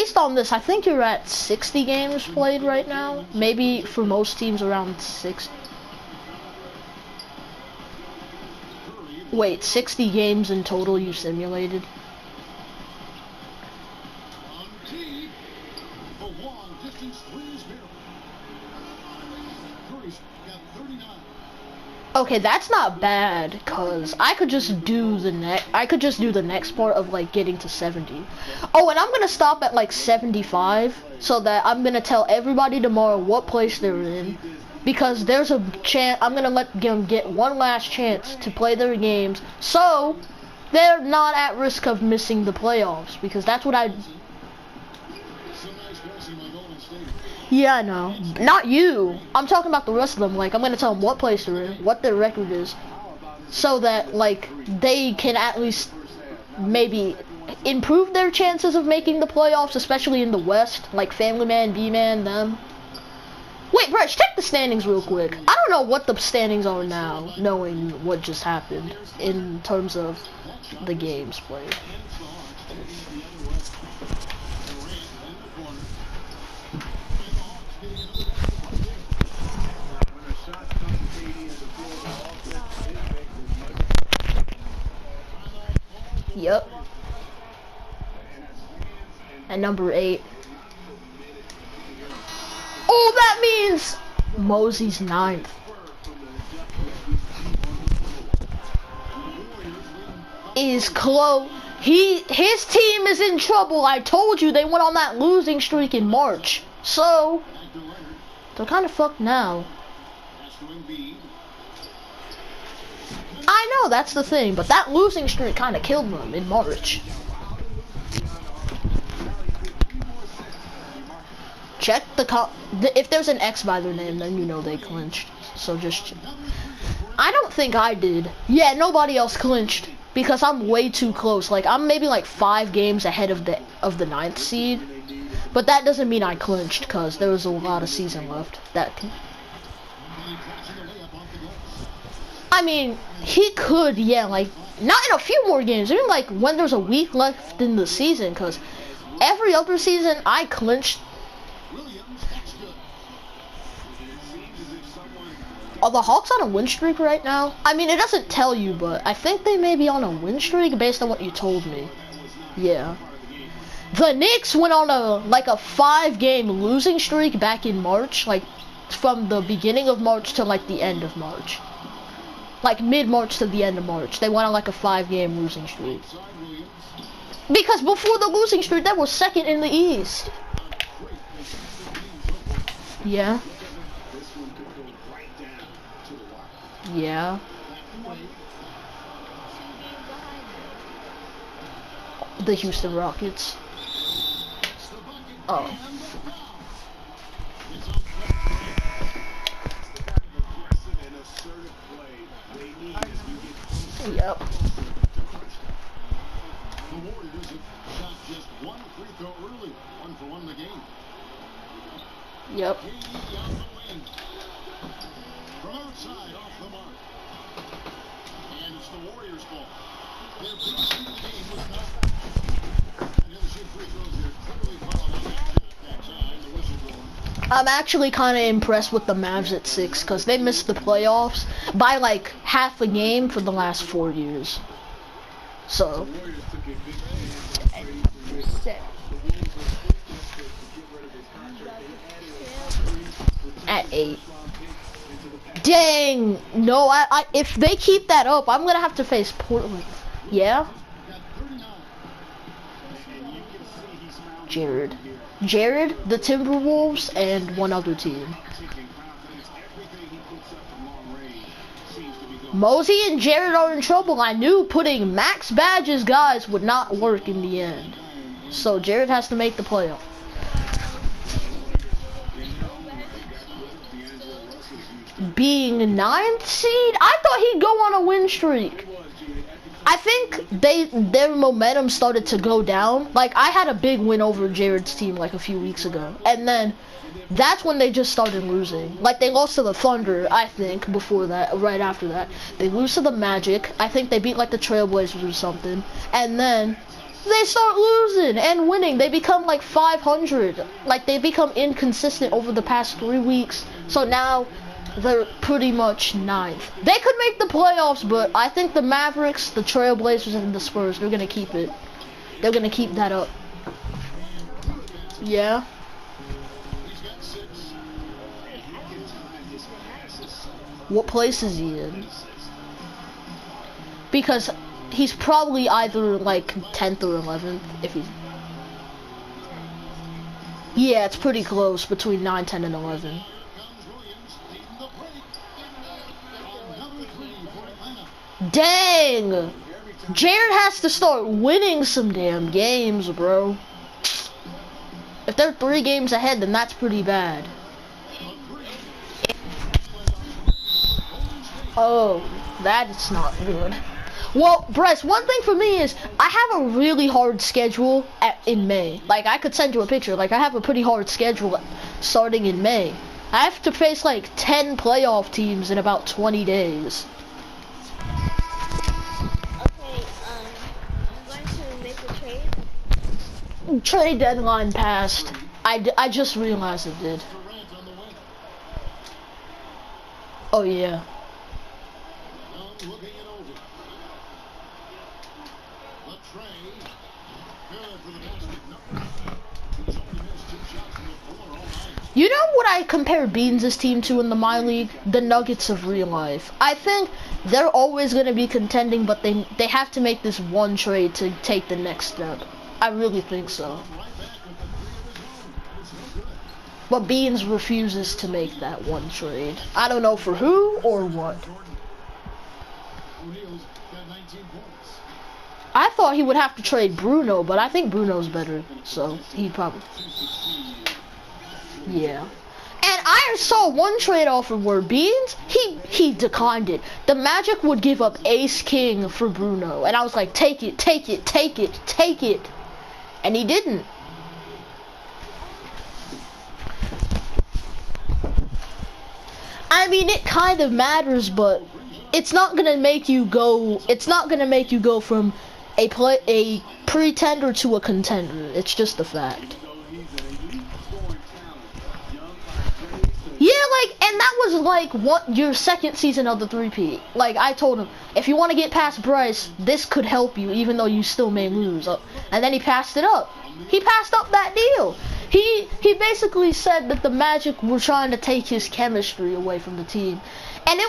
based on this, I think you're at 60 games played right now. Maybe for most teams around 60. Wait, 60 games in total you simulated? Okay, that's not bad, cause I could just do the next part of like getting to 70. Oh, and I'm gonna stop at like 75, so that I'm gonna tell everybody tomorrow what place they're in, because there's a chance I'm gonna let them get one last chance to play their games, so they're not at risk of missing the playoffs, because that's what I. Yeah, I know. Not you. I'm talking about the rest of them. Like, I'm gonna tell them what place they're in, what their record is, so that, like, they can at least maybe improve their chances of making the playoffs, especially in the West, like Family Man, B-Man, them. Wait, Bryce, check the standings real quick. I don't know what the standings are now, knowing what just happened in terms of the games played. Yep. And number 8. Oh, that means Mosey's 9th. Is close. His team is in trouble. I told you they went on that losing streak in March. So they're kind of fucked now. I know, that's the thing, but that losing streak kind of killed them in March. Check if there's an X by their name, then you know they clinched. So just, I don't think I did. Yeah, nobody else clinched because I'm way too close. Like, I'm maybe like 5 games ahead of the 9th seed, but that doesn't mean I clinched because there was a lot of season left. I mean, he could, yeah, like, not in a few more games, even like when there's a week left in the season, because every other season I clinched. Are the Hawks on a win streak right now? I mean, it doesn't tell you, but I think they may be on a win streak based on what you told me. Yeah. The Knicks went on a 5-game losing streak back in March, like from the beginning of March to like the end of March. Like mid-March to the end of March. They went on like a 5-game losing streak. Because before the losing streak, they were 2nd in the East. Yeah. Yeah. The Houston Rockets. Oh. Yep. Yep. From outside off the mark. And it's the Warriors' ball. They're finishing the game with nothing. And he'll shoot free throws here. Clearly fouled on that time. The whistle blows. I'm actually kind of impressed with the Mavs at 6 because they missed the playoffs by like half a game for the last 4 years. So. At 8. Dang! No, if they keep that up, I'm gonna have to face Portland. Yeah? Jared, the Timberwolves, and one other team. Mosey and Jared are in trouble. I knew putting Max Badge's guys would not work in the end. So Jared has to make the playoff. Being 9th seed? I thought he'd go on a win streak. I think their momentum started to go down. Like, I had a big win over Jared's team like a few weeks ago. And then that's when they just started losing. Like, they lost to the Thunder, I think, before that, right after that. They lose to the Magic. I think they beat like the Trailblazers or something. And then they start losing and winning. They become like 500. Like they become inconsistent over the past 3 weeks. So now they're pretty much ninth. They could make the playoffs, but I think the Mavericks, the Trailblazers, and the Spurs, they're gonna keep it. They're gonna keep that up. Yeah. What place is he in? Because he's probably either like 10th or 11th if he's... Yeah, it's pretty close between 9, 10, and 11. Dang! Jared has to start winning some damn games, bro. If they're 3 games ahead, then that's pretty bad. Oh, that's not good. Well, Bryce, one thing for me is I have a really hard schedule in May. Like, I could send you a picture. Like, I have a pretty hard schedule starting in May. I have to face, like, 10 playoff teams in about 20 days. Okay, I'm going to make a trade. Trade deadline passed. I just realized it did. Oh, yeah. You know what I compare Beans' team to in the My League? The Nuggets of real life. I think they're always going to be contending, but they have to make this one trade to take the next step. I really think so. But Beans refuses to make that one trade. I don't know for who or what. I thought he would have to trade Bruno, but I think Bruno's better, so he probably... Yeah. And I saw one trade offer where Beans, he declined it. The Magic would give up Ace King for Bruno, and I was like, take it, take it, take it, take it. And he didn't. I mean, it kind of matters, but it's not gonna make you go. It's not gonna make you go from a pretender to a contender. It's just a fact. Yeah, like, and that was like what your second season of the 3P. Like, I told him, if you want to get past Bryce, this could help you, even though you still may lose. And then he passed it up. He passed up that deal. He basically said that the Magic were trying to take his chemistry away from the team. And it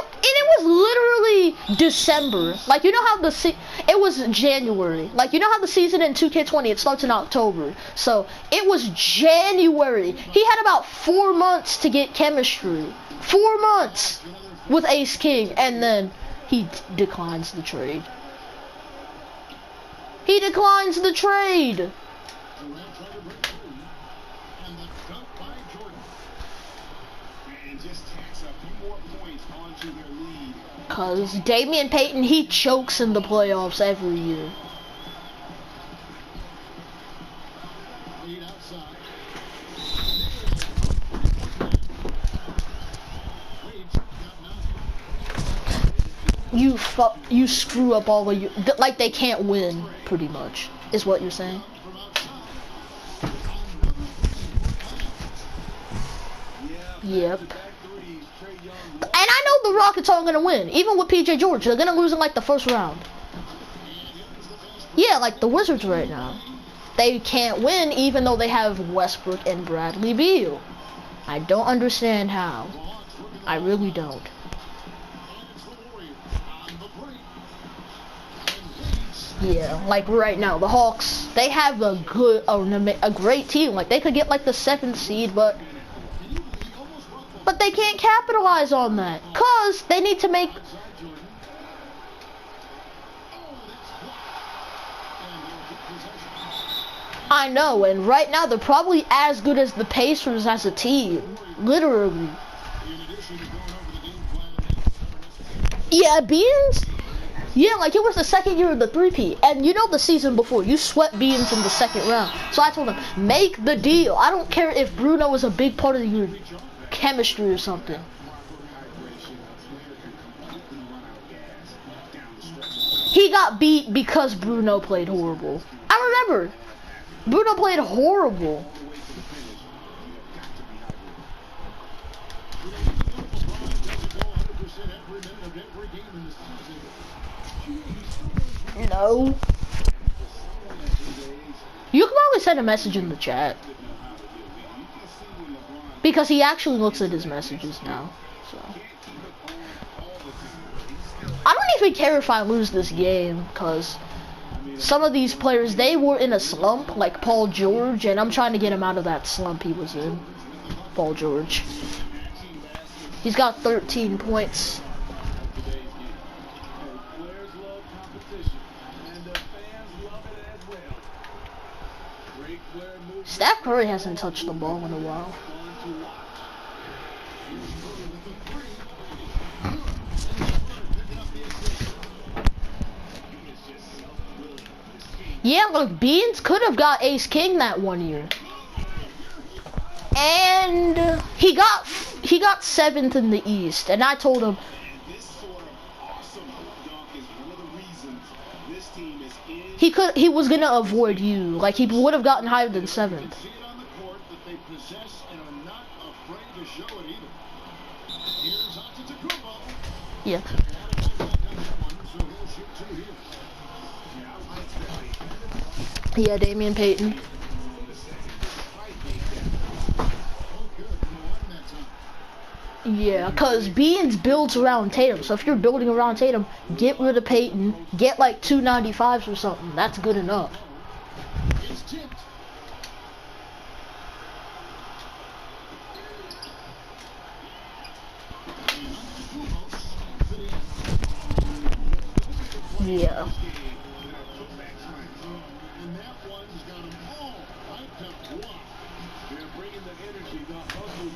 was literally December. Like, you know how it was January. Like, you know how the season in 2K20, it starts in October. So, it was January. He had about 4 months to get chemistry. 4 months with Ace King. And then he declines the trade. He declines the trade. Because Damian Payton, he chokes in the playoffs every year. You screw up all of you. Like, they can't win, pretty much, is what you're saying. Yep. And I know the Rockets aren't going to win. Even with PJ George, they're going to lose in, like, the first round. Yeah, like the Wizards right now. They can't win even though they have Westbrook and Bradley Beal. I don't understand how. I really don't. Yeah, like right now, the Hawks, they have a great team. Like, they could get, like, the 7th seed, but they can't capitalize on that, cause they need to make... I know, and right now they're probably as good as the Pacers as a team, literally. Yeah, Beans? Yeah, like, it was the second year of the 3P, and you know the season before, you swept Beans in the second round. So I told him, make the deal. I don't care if Bruno was a big part of your chemistry or something. He got beat because Bruno played horrible. I Remember, Bruno played horrible. No. You can always send a message in the chat. Because he actually looks at his messages now. So I don't even care if I lose this game, because some of these players, they were in a slump, like Paul George, and I'm trying to get him out of that slump he was in. Paul George. He's got 13 points. Steph Curry hasn't touched the ball in a while. Yeah, look, Beans could have got Ace King that one year. And he got 7th in the East, and I told him he was gonna avoid you. Like, he would have gotten higher than 7th. Yeah. Yeah, Damian Payton. Yeah, because Beans builds around Tatum. So if you're building around Tatum, get rid of Payton. Get like 295s or something. That's good enough. Yeah.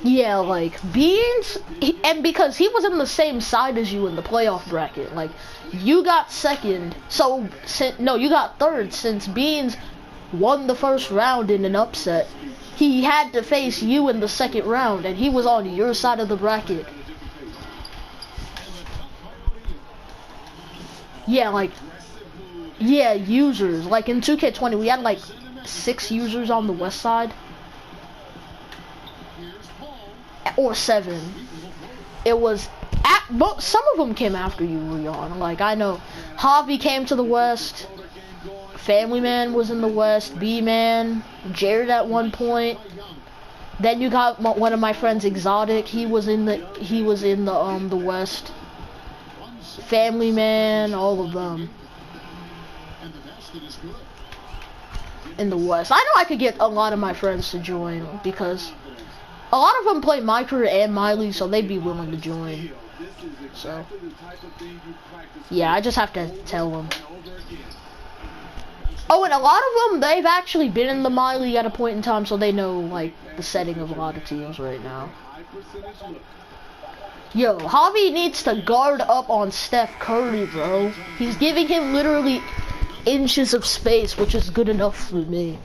Yeah, like, Beans, and because he was on the same side as you in the playoff bracket, like, you got 2nd, so, no, you got 3rd, since Beans won the 1st round in an upset. He had to face you in the 2nd round, and he was on your side of the bracket. Yeah, like, yeah, users, like, in 2K20, we had, like, 6 users on the west side. Or 7. It was some of them came after you, Leon. Like, I know Javi came to the west, Family Man was in the west, B-Man, Jared at one point. Then you got one of my friends, Exotic. He was in the west. Family Man, all of them in the west. I know I could get a lot of my friends to join, because a lot of them play my career and Miley, so they'd be willing to join. So, yeah, I just have to tell them. Oh, and a lot of them, they've actually been in the Miley at a point in time, so they know, like, the setting of a lot of teams right now. Yo, Javi needs to guard up on Steph Curry, bro. He's giving him literally inches of space, which is good enough for me.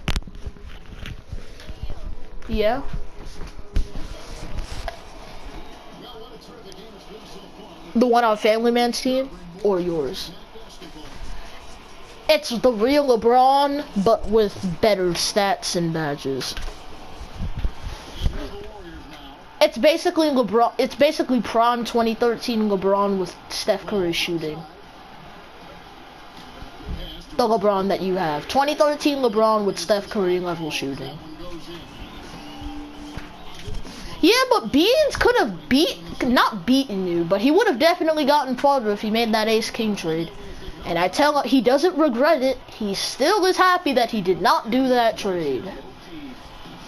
Yeah. The one on Family Man's team, or yours? It's the real LeBron, but with better stats and badges. It's basically LeBron. It's basically prime 2013 LeBron with Steph Curry shooting. The LeBron that you have. 2013 LeBron with Steph Curry level shooting. Yeah, but Beans could have not beaten you, but he would have definitely gotten farther if he made that Ace King trade. And I tell him he doesn't regret it. He still is happy that he did not do that trade.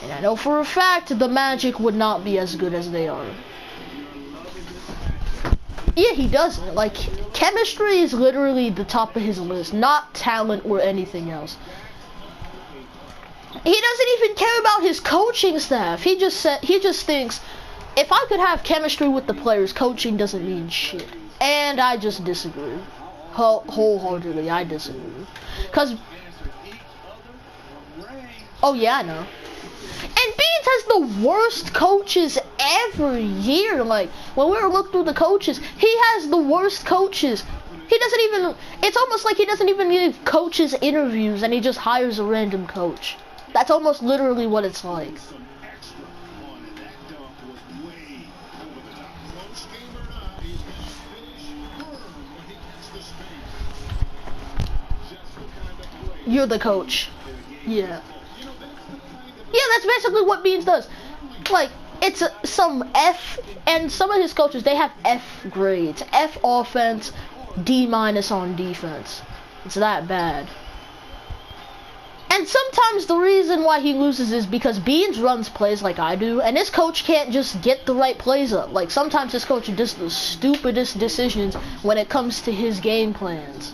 And I know for a fact the Magic would not be as good as they are. Yeah, he doesn't. Like, chemistry is literally the top of his list, not talent or anything else. He doesn't even care about his coaching staff. He just thinks, if I could have chemistry with the players, coaching doesn't mean shit. And I just disagree. Wholeheartedly, I disagree. Cause, oh yeah, I know. And Beans has the worst coaches every year. Like, when we were looking through the coaches, he has the worst coaches. He doesn't even, it's almost like he doesn't even give coaches interviews and he just hires a random coach. That's almost literally what it's like. You're the coach. Yeah. Yeah, that's basically what Beans does. Like, it's some F, and some of his coaches, they have F grades. F offense, D- on defense. It's that bad. And sometimes the reason why he loses is because Beans runs plays like I do, and his coach can't just get the right plays up. Like, sometimes his coach does the stupidest decisions when it comes to his game plans.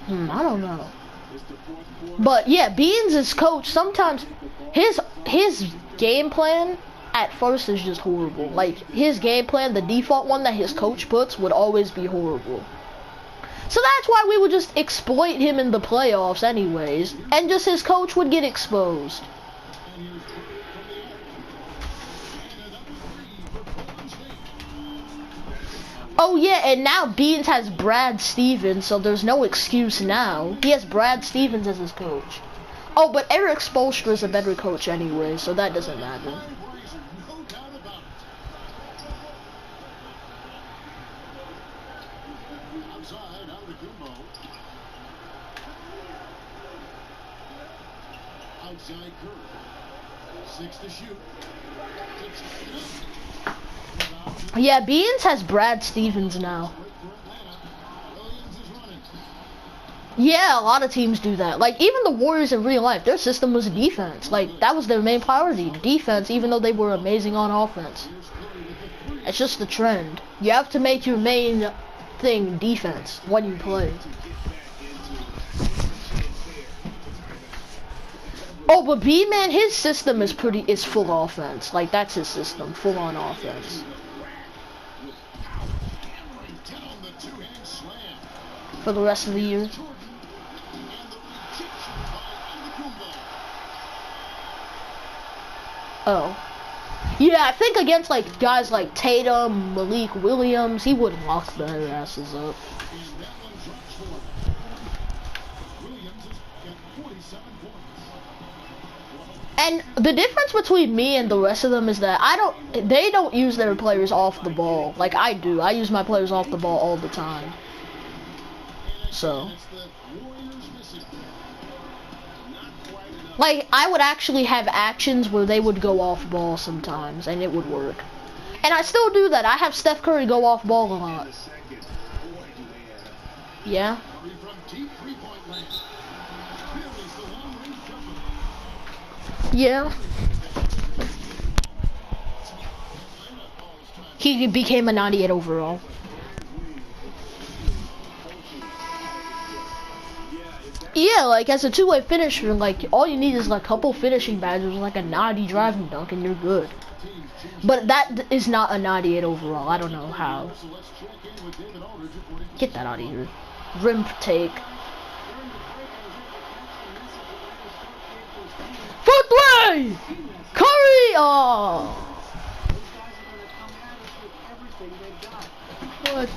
I don't know. But yeah, Beans' coach, sometimes his game plan at first is just horrible. Like, his game plan, the default one that his coach puts, would always be horrible. So that's why we would just exploit him in the playoffs anyways, and just his coach would get exposed. Oh yeah, and now Beans has Brad Stevens, so there's no excuse now. He has Brad Stevens as his coach. Oh, but Eric Spoelstra is a better coach anyway, so that doesn't matter. Yeah, Beans has Brad Stevens now. Yeah, a lot of teams do that. Like, even the Warriors in real life, their system was defense. Like, that was their main priority, defense, even though they were amazing on offense. It's just the trend. You have to make your main thing defense when you play. Oh, but B-Man, his system is full offense. Like, that's his system, full on offense. For the rest of the year. Oh. Yeah, I think against like guys like Tatum, Malik Williams, he would lock their asses up. And the difference between me and the rest of them is that they don't use their players off the ball like I do. I use my players off the ball all the time. So, like, I would actually have actions where they would go off ball sometimes, and it would work. And I still do that. I have Steph Curry go off ball a lot. Yeah. Yeah. He became a 98 overall. Yeah, like as a two-way finisher, like all you need is like a couple finishing badges, like a naughty driving dunk, and you're good. But that is not a 98 overall. I don't know how. Get that out of here. Rim take. For three! Curry! Oh. What?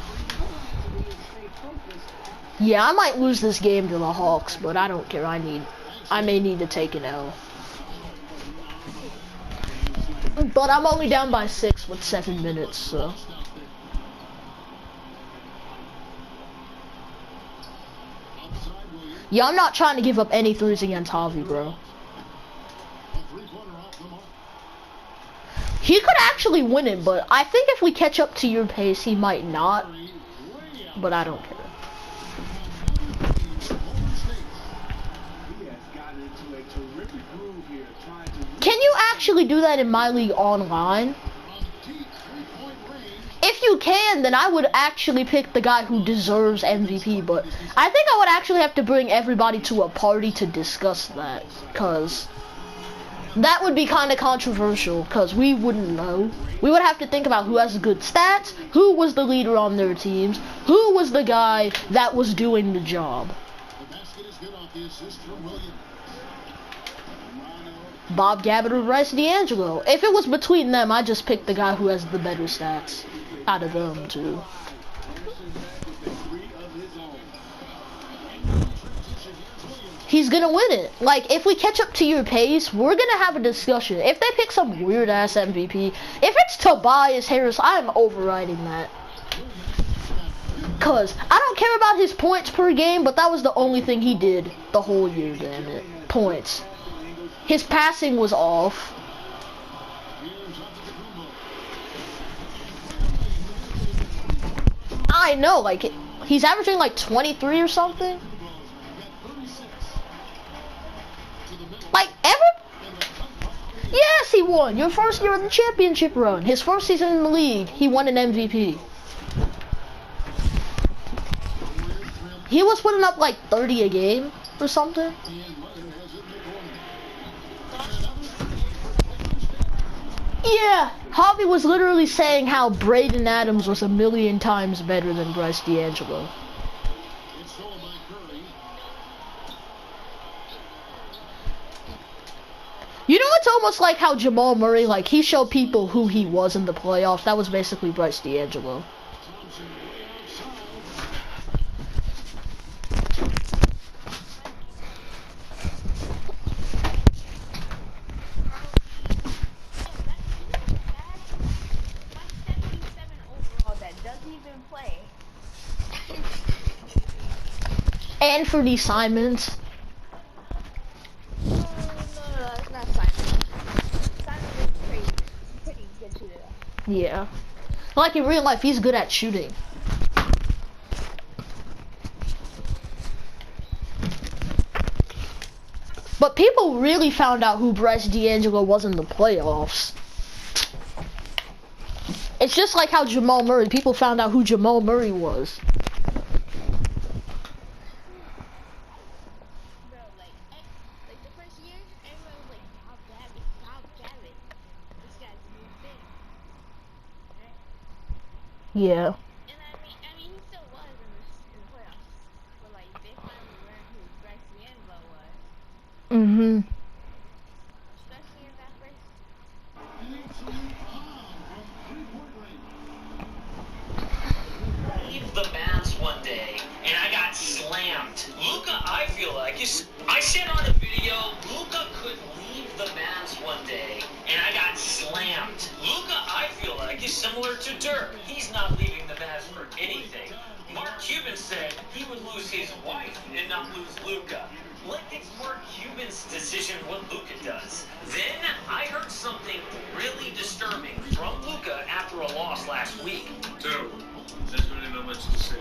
Yeah, I might lose this game to the Hawks, but I don't care. I may need to take an L. But I'm only down by 6 with 7 minutes, so. Yeah, I'm not trying to give up any threes against Javi, bro. He could actually win it, but I think if we catch up to your pace, he might not. But I don't care. Can you actually do that in my league online? If you can, then I would actually pick the guy who deserves MVP, but I think I would actually have to bring everybody to a party to discuss that, because that would be kind of controversial, because we wouldn't know. We would have to think about who has good stats, who was the leader on their teams, who was the guy that was doing the job. Bob Gabbert or Bryce D'Angelo. If it was between them, I'd just pick the guy who has the better stats out of them two. he's gonna win it. Like, if we catch up to your pace, we're gonna have a discussion. If they pick some weird ass MVP, if it's Tobias Harris, I'm overriding that. Cause I don't care about his points per game, but that was the only thing he did the whole year, damn it. Points. His passing was off. I know, like, he's averaging like 23 or something. Like, yes, he won. Your first year in the championship run. His first season in the league, he won an MVP. He was putting up like 30 a game or something. Yeah, Javi was literally saying how Braden Adams was 1,000,000 times better than Bryce D'Angelo. You know, it's almost like how Jamal Murray, like, he showed people who he was in the playoffs. That was basically Bryce D'Angelo. Anthony Simons. No, it's not Simon. Simon is pretty good shooter. Yeah. Like in real life, he's good at shooting. But people really found out who Bryce D'Angelo was in the playoffs. It's just like how Jamal Murray, people found out who Jamal Murray was. Yeah. And I mean, he still was in the playoffs. But like, they finally learned who Bryce D'Angelo was. Mhm. Especially in that first. Leave the Mavs one day, and I got slammed. Luka, I feel like I said on a video, Luka could leave the Mavs one day, and I got slammed. Luka, I feel like, is similar to Dirk. He's not leaving the Mavs for anything. Mark Cuban said he would lose his wife and not lose Luka. Like it's Mark Cuban's decision what Luka does. Then I heard something really disturbing from Luka after a loss last week. Terrible. There's really not much to say.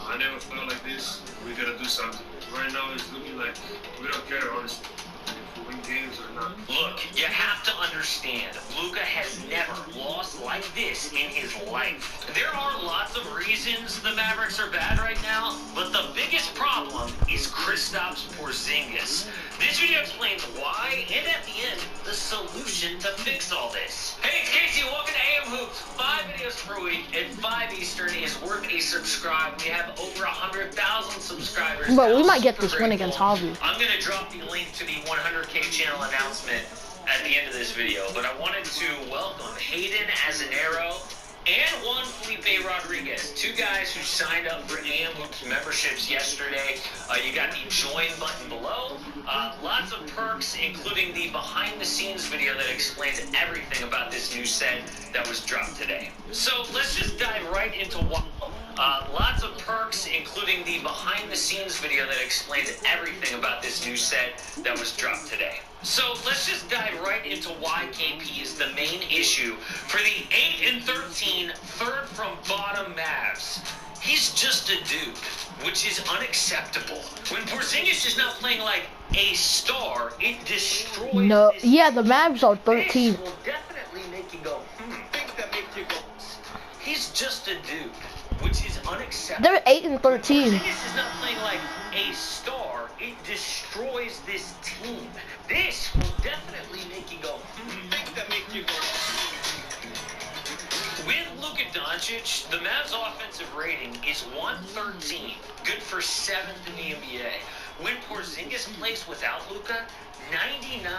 I never felt like this. We gotta do something. Right now it's looking like we don't care, honestly. If we win games or not. Look, you have to understand, Luka has never lost like this in his life. There are lots of reasons the Mavericks are bad right now, but the biggest problem is Kristaps Porzingis. This video explains why, and at the end, the solution to fix all this. Hey, it's Casey, welcome to AM Hoops. 5 videos per week at 5 Eastern is worth a subscribe. We have over 100,000 subscribers. But we now. might get Super this win against grateful. Javi. I'm gonna drop the link to the 100K channel announcement at the end of this video, but I wanted to welcome Hayden Azanero and Juan Felipe Rodriguez, 2 guys who signed up for AM Hoops memberships yesterday. You got the join button below. Lots of perks, including the behind-the-scenes video that explains everything about this new set that was dropped today. So let's just dive right into what. Lots of perks, including the behind-the-scenes video that explains everything about this new set that was dropped today. So let's just dive right into why KP is the main issue for the 8-13 third from bottom Mavs. He's just a dude, which is unacceptable. When Porzingis is not playing like a star, it destroys. No, this yeah, the Mavs are 13. This will definitely make you go, Think that makes you go. He's just a dude, which is unacceptable. They're 8-13. Porzingis is not playing like a star. It destroys this team. This will definitely make you go, Think that makes you go. With Luka Doncic, the Mavs' offensive rating is 113, good for 7th in the NBA. When Porzingis plays without Luka, 99,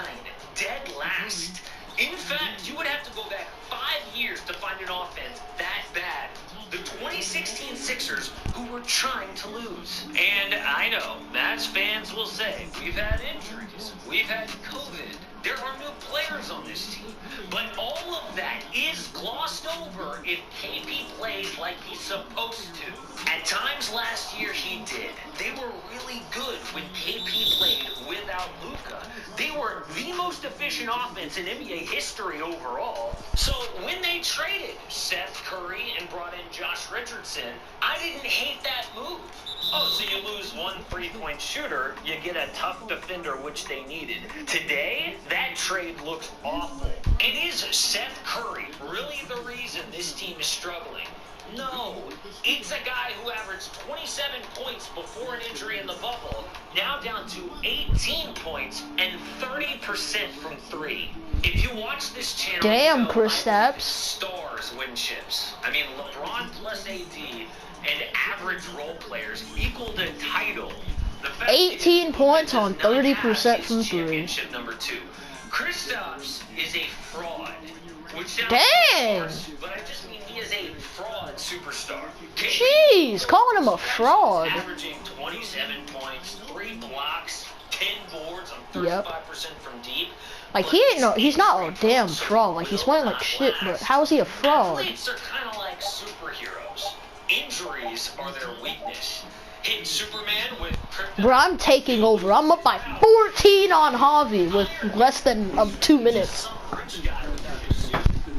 dead last. In fact, you would have to go back 5 years to find an offense that bad. The 2016 Sixers who were trying to lose. And I know, Mavs fans will say, we've had injuries, we've had COVID, there are new players on this team. But all of that is glossed over if KP plays like he's supposed to. At times last year he did. They were really good when KP played without Luka. They were the most efficient offense in NBA history overall. So when they traded Seth Curry and brought in Josh Richardson, I didn't hate that move. Oh, so you lose one three-point shooter, you get a tough defender, which they needed. Today, that trade looks awful. And is Seth Curry really the reason this team is struggling? No, it's a guy who averaged 27 points before an injury in the bubble, now down to 18 points and 30% from three. If you watch this channel, Damn, you know, Kristaps. Stars win chips. I mean, LeBron plus AD and average role players equal the title. The fact 18 is, points does on not 30% have from his three. championship number 2. Kristaps is a fraud. Which sounds Dang. harsh, but I just mean he is a fraud superstar. Jeez, calling him a fraud. Averaging 27 points, 3 blocks, 10 boards on 35% Yep. from deep. Like, he ain't no, he's not a damn fraud. Like, he's playing like shit, but how is he a fraud? Athletes are kind of like superheroes. Injuries are their weakness. Hit Superman with kryptonite. Bro, I'm taking over. I'm up by 14 on Javi with less than 2 minutes. Some rich guy without a suit.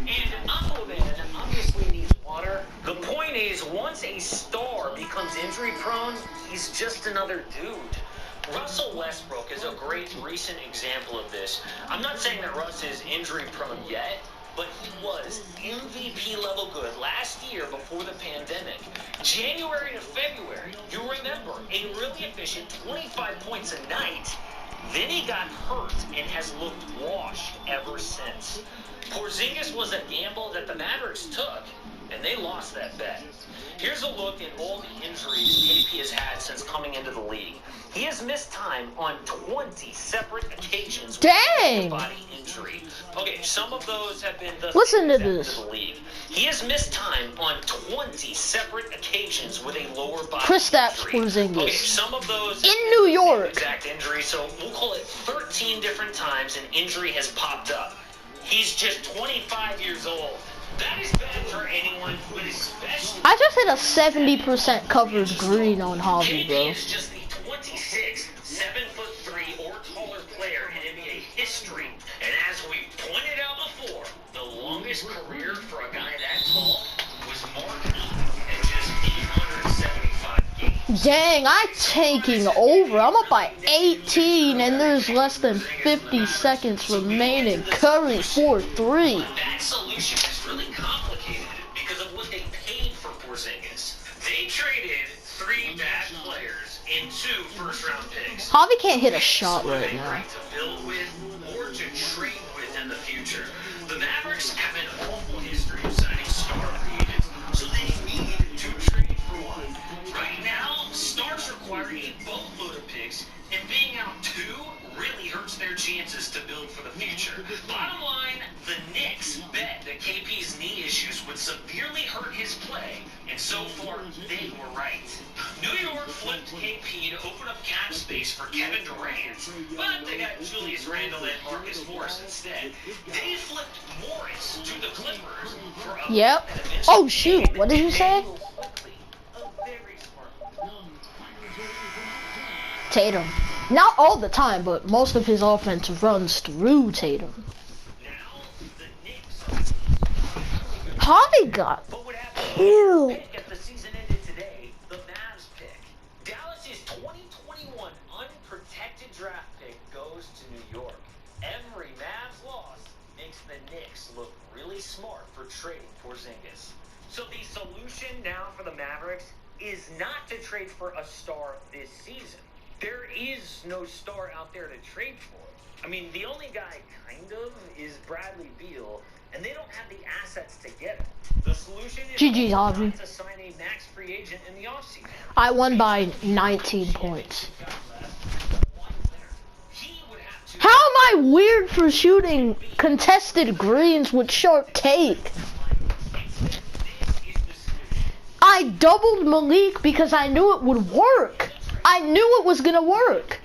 And Aquaman obviously needs water. The point is, once a star becomes injury prone, he's just another dude. Russell Westbrook is a great recent example of this. I'm not saying that Russ is injury prone yet, but he was MVP level good last year before the pandemic. January to February, you remember, a really efficient 25 points a night. Then he got hurt and has looked washed ever since. Porzingis was a gamble that the Mavericks took, and they lost that bet. Here's a look at all the injuries KP has had since coming into the league. He has missed time on 20 separate occasions with Dang. a body injury. Okay, some of those have been the Listen to season this. after the league. He has missed time on 20 separate occasions with a lower body Kristaps injury. Porzingis. Okay, some of those In New York. exact injury, so we'll call it 13 different times an injury has popped up. He's just 25 years old. That is bad for anyone, but especially I just hit a 70% covered green on Javi, KP bro. is just the 26th 7'3" or taller player in NBA history. And as we pointed out before, the longest career for a guy that tall was Mark Eaton at just 875 games. Dang, I'm taking over. I'm up by 18, and there's less than 50 seconds remaining. Curry 4-3. That solution is really complicated because of what they paid for Porzingis. They traded 3 bad players and 2 first-round picks. Javi can't hit a shot Who are right they now. ready to build with or to trade with in the future? The Mavericks have an awful history of signing star free agents, so they need to trade for one. Right now, stars require a boatload of picks, and being out 2 really hurts their chances to build for the future. Bottom line, the Knicks bet that KP's knee issues would severely hurt his play, and so far, they were right. New York flipped KP to open up cap space for Kevin Durant, but they got Julius Randle and Marcus Morris instead. They flipped Morris to the Clippers for a Yep. that eventually Oh, shoot. What did you say? quickly. A very smart move. Tatum. Not all the time, but most of his offense runs through Tatum. Now, the Knicks. Javi got But what happened killed. pick if the season ended today? The Mavs pick. Dallas's 2021 unprotected draft pick goes to New York. Every Mavs loss makes the Knicks look really smart for trading Porzingis. So the solution now for the Mavericks is not to trade for a star this season. There is no star out there to trade for. I mean, the only guy kind of is Bradley Beal, and they don't have the assets to get him. The solution is GG, also Javi. not to sign a max free agent in the offseason. I won by 19 points. He would have to How am I weird for shooting contested greens with sharp take? this is the solution. I doubled Malik because I knew it would work. I knew it was gonna work.